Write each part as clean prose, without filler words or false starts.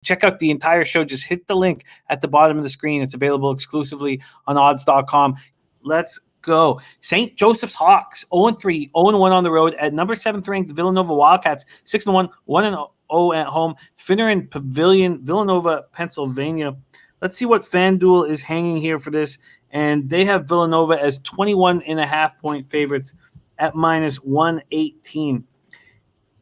check out the entire show, just hit the link at the bottom of the screen. It's available exclusively on odds.com. Let's go. St. Joseph's Hawks, 0-3, 0-1 on the road at number 7th ranked Villanova Wildcats, 6-1, 1-0 at home. Finneran Pavilion, Villanova, Pennsylvania. Let's see what FanDuel is hanging here for this. And they have Villanova as 21.5-point favorites at minus 118.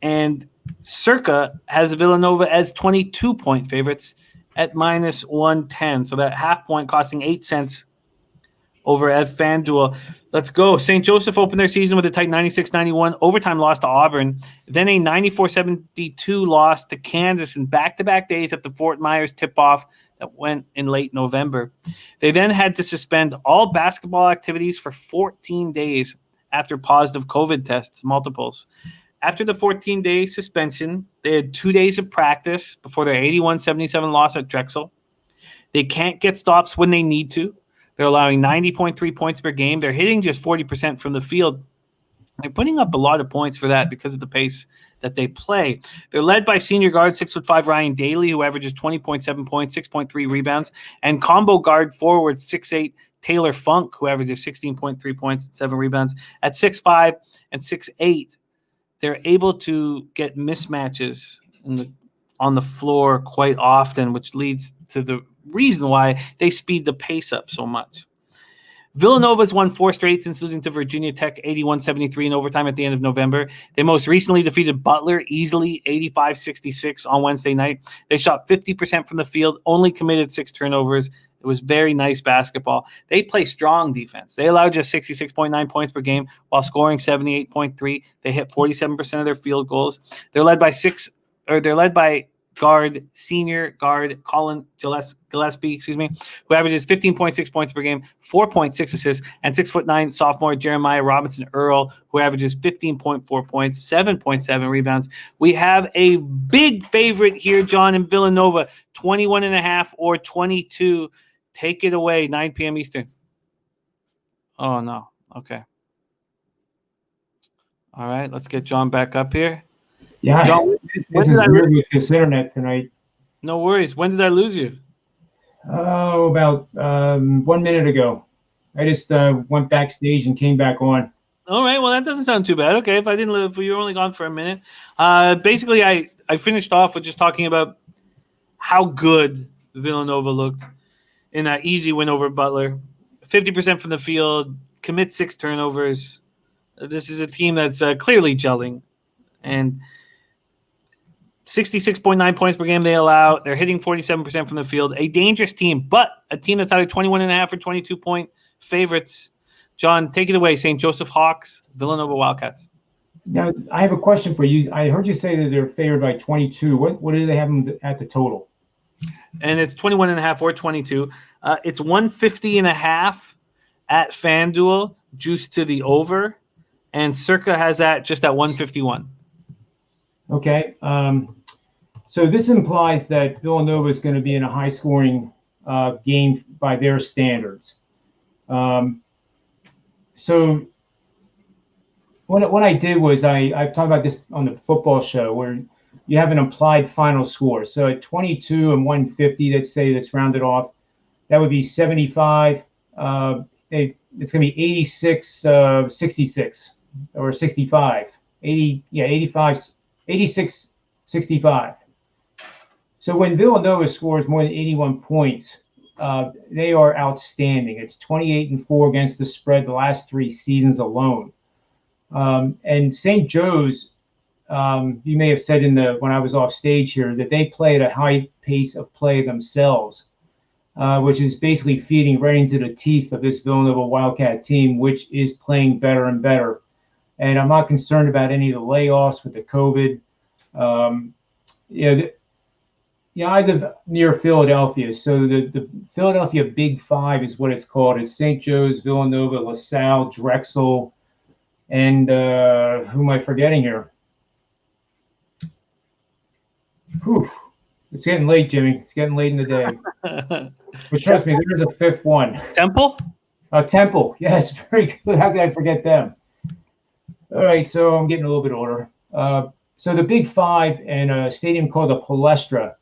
And Circa has Villanova as 22-point favorites at minus 110. So that half point costing 8 cents over at FanDuel. Let's go. St. Joseph opened their season with a tight 96-91 overtime loss to Auburn, then a 94-72 loss to Kansas in back-to-back days at the Fort Myers tip-off that went in late November. They then had to suspend all basketball activities for 14 days after positive COVID tests, multiples. After the 14-day suspension, they had 2 days of practice before their 81-77 loss at Drexel. They can't get stops when they need to. They're allowing 90.3 points per game. They're hitting just 40% from the field. They're putting up a lot of points for that because of the pace that they play. They're led by senior guard 6'5" Ryan Daly, who averages 20.7 points, 6.3 rebounds, and combo guard forward 6'8" Taylor Funk, who averages 16.3 points and 7 rebounds. At 6'5" and 6'8", they're able to get mismatches on the floor quite often, which leads to the reason why they speed the pace up so much. Villanova's won 4 straight since losing to Virginia Tech 81-73 in overtime at the end of November. They most recently defeated Butler easily 85-66 on Wednesday night. They shot 50% from the field, only committed 6 turnovers. It was very nice basketball. They play strong defense. They allowed just 66.9 points per game while scoring 78.3. They hit 47% of their field goals. They're led by senior guard Colin Gillespie, who averages 15.6 points per game, 4.6 assists, and 6'9" sophomore Jeremiah Robinson Earl, who averages 15.4 points, 7.7 rebounds. We have a big favorite here, John, in Villanova, 21.5 or 22. Take it away, 9 p.m. Eastern. Oh, no. Okay. All right, let's get John back up here. Yeah, John, this is weird with this internet tonight. No worries. When did I lose you? Oh, about 1 minute ago. I just went backstage and came back on. All right. Well, that doesn't sound too bad. Okay, if you were only gone for a minute. Basically, I finished off with just talking about how good Villanova looked in that easy win over Butler. 50% from the field, commit 6 turnovers. This is a team that's clearly gelling. And 66.9 points per game they allow. They're hitting 47% from the field. A dangerous team, but a team that's either 21.5 or 22-point favorites. John, take it away. St. Joseph Hawks, Villanova Wildcats. Now, I have a question for you. I heard you say that they're favored by 22. What do they have them at the total? And it's 21.5 or 22. It's 150.5 at FanDuel, juiced to the over. And Circa has that just at 151. Okay. So this implies that Villanova is going to be in a high-scoring game by their standards. So what I did was I've talked about this on the football show where you have an implied final score. So at 22 and 150, let's say that's rounded off, that would be 75. It's going to be 86, 66 or 65, 85, 86, 65. So when Villanova scores more than 81 points, they are outstanding. It's 28-4 against the spread the last 3 seasons alone. And St. Joe's, you may have said when I was off stage here that they play at a high pace of play themselves, which is basically feeding right into the teeth of this Villanova Wildcat team, which is playing better and better. And I'm not concerned about any of the layoffs with the COVID. I live near Philadelphia, so the Philadelphia Big Five is what it's called. It's St. Joe's, Villanova, LaSalle, Drexel, and who am I forgetting here? Whew. It's getting late, Jimmy. It's getting late in the day. But trust me, there's a 5th one. Temple? Temple. Yes, very good. How could I forget them? All right, so I'm getting a little bit older. So the Big Five and a stadium called the Palestra,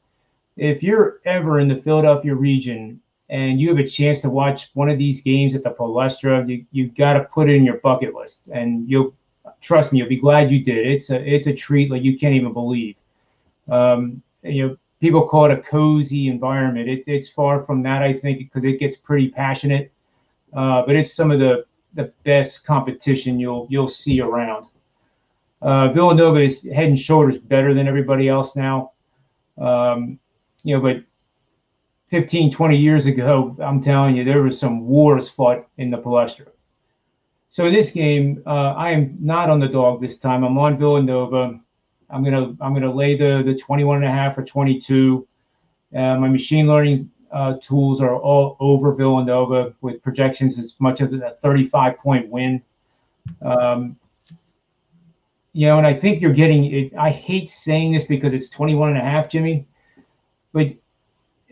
if you're ever in the Philadelphia region and you have a chance to watch one of these games at the Palestra, you got to put it in your bucket list, and you'll trust me, you'll be glad you did. It's a treat like you can't even believe. People call it a cozy environment. It's far from that, I think, because it gets pretty passionate. But it's some of the best competition you'll see around. Villanova is head and shoulders better than everybody else now. But 15, 20 years ago, I'm telling you, there was some wars fought in the Palestra. So in this game, I am not on the dog this time. I'm on Villanova. I'm gonna lay the 21.5 or 22. My machine learning tools are all over Villanova with projections as much as a 35-point win. And I think you're getting it. I hate saying this because it's 21.5, Jimmy, but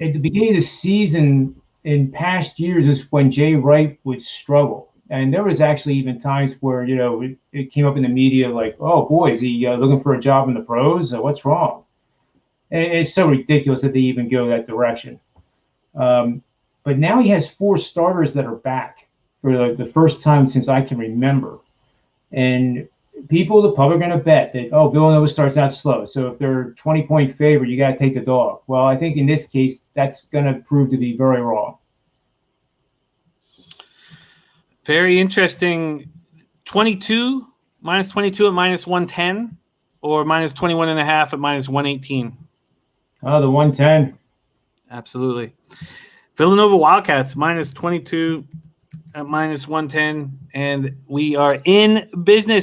at the beginning of the season in past years is when Jay Wright would struggle. And there was actually even times where, it came up in the media like, oh, boy, is he looking for a job in the pros? What's wrong? And it's so ridiculous that they even go that direction. But now he has 4 starters that are back for the first time since I can remember. And the public are going to bet that, Villanova starts out slow. So if they're 20-point favorite, you got to take the dog. Well, I think in this case, that's going to prove to be very wrong. Very interesting. 22, minus 22 at minus 110, or minus 21.5 at minus 118. Oh, the 110. Absolutely. Villanova Wildcats, minus 22 at minus 110. And we are in business.